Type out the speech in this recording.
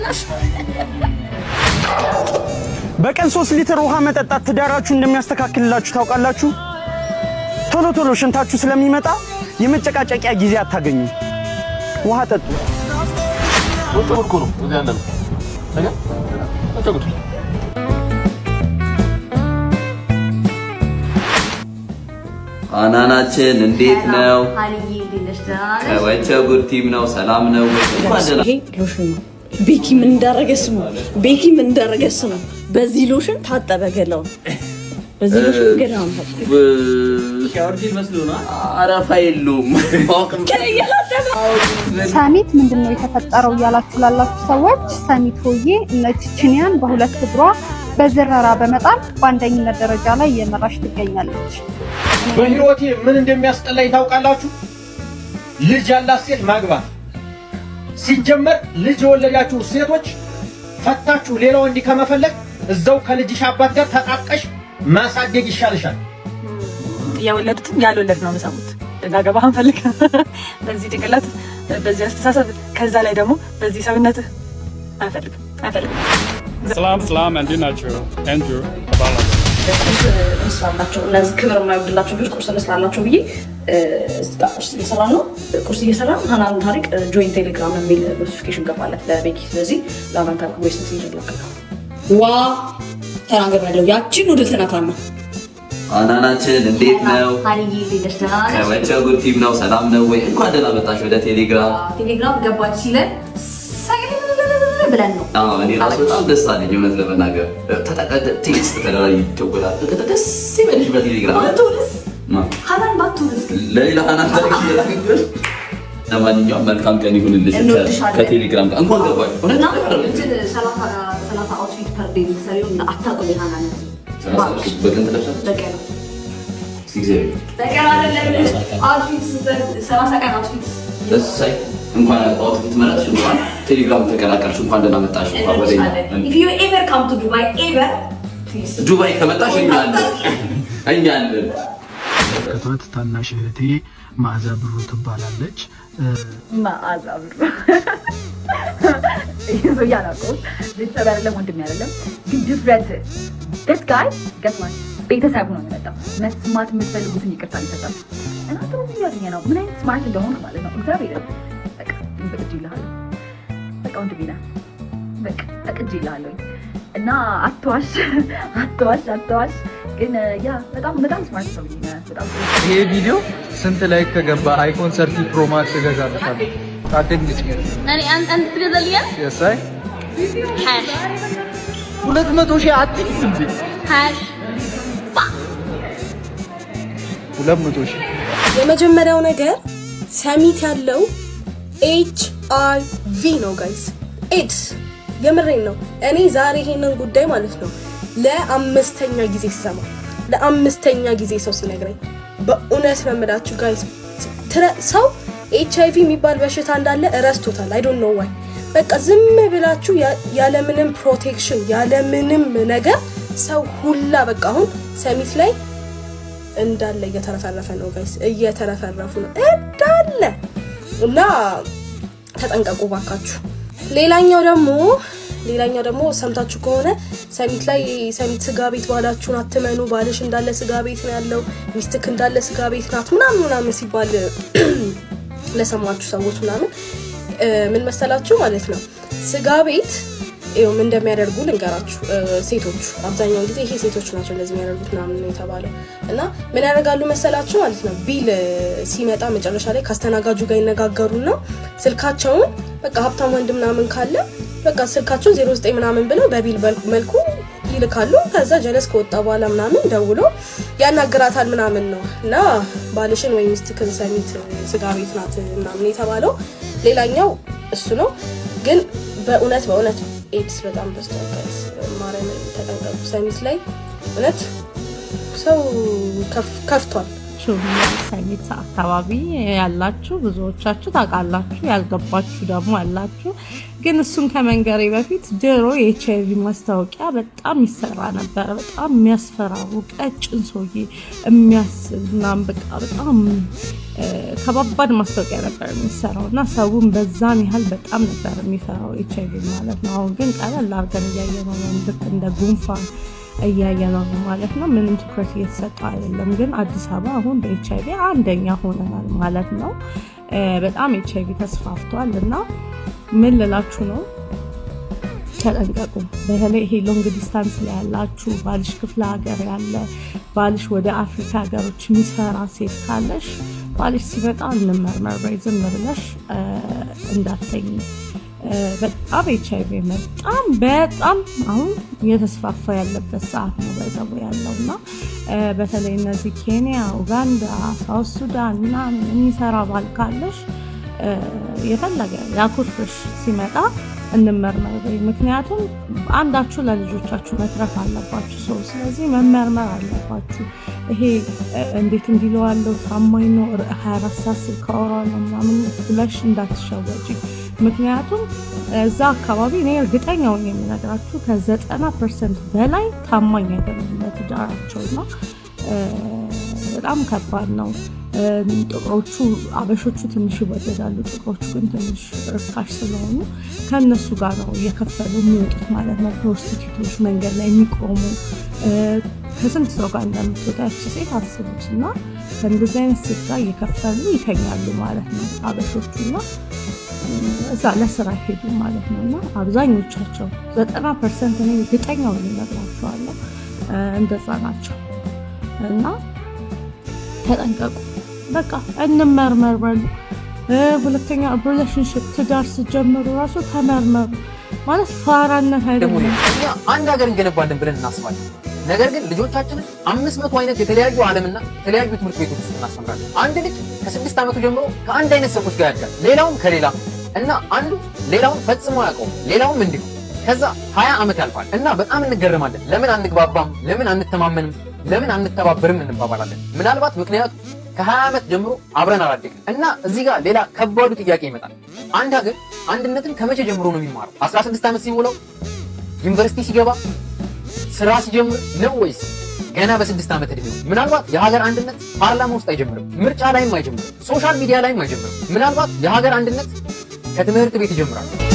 በእናትህ በቀን 3 ሊትር ውሃ መጠጣት ትዳራችሁ እንደሚያስተካክልላችሁ ታውቃላችሁ? ቶሎ ቶሎ ሽንታችሁ ስለሚመጣ የመጨቃጨቂያ ጊዜ አታገኙ። ውሃ ጠጡ። ወጥቶ ነው ያለ ነው አይደል? አታውቁት። አናናችን እንዴት ነው? ከወቸ ጉርቲም ነው ሰላም ነው? ይሄ ሎሽን ነው። ቤኪ ምን እንዳረገስ ነው? በዚህ ሎሽን ታጠበ ገላው። በዚህ ሎሽን ገላው ሻወርጂል መስሎና አረፋ የለውም። ሳሚት ምንድነው የተፈጠረው እያላችሁ ላላችሁ ሰዎች ሳሚት ሆዬ እነቺኒያን በሁለት እግሯ በዝረራ በመጣል በአንደኝነት ደረጃ ላይ እየመራች ትገኛለች። በህይወቴ ምን እንደሚያስጠላኝ ታውቃላችሁ? ልጅ ያላት ሴት ማግባት። ሲጀመር ልጅ የወለዳችሁ ሴቶች ፈታችሁ ሌላው እንዲ ከመፈለግ እዛው ከልጅሽ አባት ጋር ተጣቀሽ ማሳደግ ይሻልሻል። ያወለዱትም ያልወለድ ነው መሰሙት ደጋገባ አንፈልግ በዚህ ድቅላት በዚህ አስተሳሰብ ከዛ ላይ ደግሞ በዚህ ሰውነት አንፈልግ ሰላም እንዴት ናችሁ? አንድሩ ተባላ ስላላቸው እነዚህ ክብር የማይወድላቸው ልጆች ቁርስ መስላላቸው ብዬ ቁርስ እየሰራ ነው። ቁርስ እየሰራ ሀናን ታሪክ ጆይን ቴሌግራም የሚል ኖቲፊኬሽን ገባለት ለቤኪ። ስለዚህ ለሀናን ታሪክ ወይስ ይጀላል ዋ ተናገር ያለው ያቺን ወደ ተናካና አናናችን እንዴት ነው? ከወቸ ጉርቲም ነው ሰላም ነው ወይ? እንኳን ደህና መጣሽ ወደ ቴሌግራም ገባች ሲለን ብለን ነው። እኔ ራሱ በጣም ደስ አለኝ እውነት ለመናገር ቴክስት ተደራሪ ይደወላል። ደስ ይበልሽ በቴሌግራም ሀናን ባትውልስ ለሌላ ሀናን ታሪክ ይላክብሽ። ለማንኛውም መልካም ቀን ይሁንልሽ ከቴሌግራም ጋር እንኳን ገባሽ። እና 30 አውትፊት ፐር ዴይ ሰሪው እና አታውቅም የሀናን በቀን ተለብሳለች በቀን ሲግዜሪ በቀን አይደለም አውትፊት 30 ቀን አውትፊት እሰይ እንኳን አውትፊት መረጥሽ እንኳን ቴሌግራም ተቀላቀልሽ እንኳን ደህና መጣሽ። እንኳን ወደኛ if you ever come to Dubai ever please ዱባይ ከመጣሽ እኛ አለን። ከቷት ታናሽ እህቴ ማዕዛ ብሩ ትባላለች። ማዕዛ ብሩ ይዞ ያላቆ ቤተሰብ አይደለም ወንድም አይደለም ግን ድፍረት this guy guess what ቤተሰብ ነው የሚመጣው መስማት የምትፈልጉትን ይቅርታ ሊሰጣል እና ጥሩ ያገኘ ነው። ምን አይነት ስማርት እንደሆነ ማለት ነው። እግዚአብሔር በቃ በቅጅ ይልሃል በቃ ወንድሜ ነህ በቃ በቅጅ ይልሃል እና አትዋሽ ግን ያ በጣም ስማርት ሰው ነህ በጣም። ይሄ ቪዲዮ ስንት ላይክ ከገባ አይፎን 30 ፕሮ ማክስ እገዛለታለሁ። ታደግልኝ እኔ አንተ ትገዛልኛል? የሳይ ሃሽ 200,000 አትይም እንዴ? ሃሽ 200,000 የመጀመሪያው ነገር ሰሚት ያለው HIV ነው ጋይስ። ኤድስ የምሬን ነው። እኔ ዛሬ ይሄንን ጉዳይ ማለት ነው ለአምስተኛ ጊዜ ሰማ ለአምስተኛ ጊዜ ሰው ሲነግረኝ በእውነት ነው የምላችሁ ጋይስ። ሰው HIV የሚባል በሽታ እንዳለ እረስቶታል። አይ ዶንት ኖ ዋይ። በቃ ዝም ብላችሁ ያለምንም ፕሮቴክሽን ያለምንም ነገር ሰው ሁላ በቃ አሁን ሰሚት ላይ እንዳለ እየተረፈረፈ ነው ጋይስ፣ እየተረፈረፉ ነው እንዳለ እና ተጠንቀቁ ባካችሁ። ሌላኛው ደግሞ ሰምታችሁ ከሆነ ሰሚት ላይ ሰሚት ስጋ ቤት ባላችሁን አትመኑ፣ ባልሽ እንዳለ ስጋ ቤት ነው ያለው፣ ሚስትክ እንዳለ ስጋ ቤት ናት ምናምን ሲባል ለሰማችሁ ሰዎች ምናምን ምን መሰላችሁ ማለት ነው ስጋ ቤት ምን እንደሚያደርጉ ልንገራችሁ። ሴቶቹ አብዛኛውን ጊዜ ይሄ ሴቶች ናቸው እንደዚህ የሚያደርጉት ምናምን ነው የተባለው እና ምን ያደርጋሉ መሰላችሁ ማለት ነው ቢል ሲመጣ መጨረሻ ላይ ካስተናጋጁ ጋር ይነጋገሩና ስልካቸውን በቃ ሀብታም ወንድ ምናምን ካለ በቃ ስልካቸው 09 ምናምን ብለው በቢል መልኩ ይልካሉ። ከዛ ጀለስ ከወጣ በኋላ ምናምን ደውሎ ያናግራታል ምናምን ነው እና ባልሽን ወይ ሚስትክን ሰሚት ስጋ ቤት ናት ምናምን የተባለው። ሌላኛው እሱ ነው። ግን በእውነት ኤድስ በጣም በስተቀር ማረም ተጠንቀቁ። ሰሚት ላይ እውነት ሰው ከፍቷል። ሁላችሁም ሰሚት አካባቢ ያላችሁ ብዙዎቻችሁ ታውቃላችሁ፣ ያልገባችሁ ደግሞ አላችሁ። ግን እሱን ከመንገሬ በፊት ድሮ የኤችአይቪ ማስታወቂያ በጣም ይሰራ ነበር። በጣም የሚያስፈራሩ ቀጭን ሰውዬ የሚያስብ ምናምን በቃ በጣም ከባባድ ማስታወቂያ ነበር የሚሰራው እና ሰውን በዛን ያህል በጣም ነበር የሚፈራው ኤችአይቪ ማለት ነው። አሁን ግን ቀለል አድርገን እያየነው ነው፣ ልክ እንደ ጉንፋን እያየነው ነው ማለት ነው። ምንም ትኩረት እየተሰጠው አይደለም። ግን አዲስ አበባ አሁን በኤችአይቪ አንደኛ ሆነናል ማለት ነው። በጣም ኤችአይቪ ተስፋፍቷል እና ምን ልላችሁ ነው፣ ተጠንቀቁ። በተለይ ይሄ ሎንግ ዲስታንስ ላይ ያላችሁ፣ ባልሽ ክፍለ ሀገር ያለ፣ ባልሽ ወደ አፍሪካ ሀገሮች የሚሰራ ሴት ካለሽ ባልሽ ሲመጣ እንመርመር በይ፣ ዝም ብለሽ እንዳትተኝ። በጣም ኤችአይቪ በጣም አሁን እየተስፋፋ ያለበት ሰዓት ነው በዛው ያለው እና በተለይ እነዚህ ኬንያ፣ ኡጋንዳ፣ ሳውት ሱዳን ምናምን የሚሰራ ባል ካለሽ የፈለገ ያኩርፍሽ ሲመጣ እንመርመር በይ። ምክንያቱም አንዳችሁ ለልጆቻችሁ መትረፍ አለባችሁ ሰው፣ ስለዚህ መመርመር አለባችሁ። ይሄ እንዴት እንዲለዋለው ታማኝ ነው 24 ሰዓት ስልክ አወራለሁ ምናምን ብለሽ እንዳትሸወጂ። ምክንያቱም እዛ አካባቢ እኔ እርግጠኛ ሆኜ የምነግራችሁ ከ90% በላይ ታማኝ አይደለም ለትዳራቸውና በጣም ከባድ ነው። ጥቁሮቹ አበሾቹ ትንሽ ይወደዳሉ፣ ጥቁሮቹ ግን ትንሽ ርካሽ ስለሆኑ ከእነሱ ጋር ነው እየከፈሉ የሚወጡት ማለት ነው። ፕሮስቲቱቶች መንገድ ላይ የሚቆሙ ከስንት ሰው ጋር እንደምትወጣ ያቺ ሴት አስቡት። እና ከእንደዚህ አይነት ሴት ጋር እየከፈሉ ይተኛሉ ማለት ነው አበሾቹና እዛ ለስራ ሄዱ ማለት ነው። እና አብዛኞቻቸው 90% እኔ እርግጠኛ ሆኜ እነግራቸዋለሁ እንደዛ ናቸው። እና ተጠንቀቁ፣ በቃ እንመርመር በሉ። ሁለተኛ ሪሌሽንሺፕ ትዳር ስትጀምሩ ራሱ ተመርመሩ ማለት ፋራነት አይደለም። አንድ ሀገር እንገነባለን ብለን እናስባለን። ነገር ግን ልጆቻችንን 500 አይነት የተለያዩ ዓለምና የተለያዩ ትምህርት ቤቶች ውስጥ እናስተምራለን። አንድ ልጅ ከ6 ዓመቱ ጀምሮ ከአንድ አይነት ሰዎች ጋር ያድጋል፣ ሌላውም ከሌላ እና አንዱ ሌላውን ፈጽሞ ያውቀው ሌላውም እንዲሁ። ከዛ 20 ዓመት ያልፋል እና በጣም እንገረማለን። ለምን አንግባባም? ለምን አንተማመንም? ለምን አንተባበርም እንባባላለን። ምናልባት ምክንያቱ ከ20 ዓመት ጀምሮ አብረን አላደግንም። እና እዚህ ጋር ሌላ ከባዱ ጥያቄ ይመጣል። አንድ ሀገር አንድነትን ከመቼ ጀምሮ ነው የሚማረው? 16 ዓመት ሲሞላው፣ ዩኒቨርሲቲ ሲገባ፣ ስራ ሲጀምር ነው ወይስ ገና በ6 ዓመት እድሜው? ምናልባት የሀገር አንድነት ፓርላማ ውስጥ አይጀምርም፣ ምርጫ ላይም አይጀምርም፣ ሶሻል ሚዲያ ላይም አይጀምርም። ምናልባት የሀገር አንድነት ከትምህርት ቤት ይጀምራል።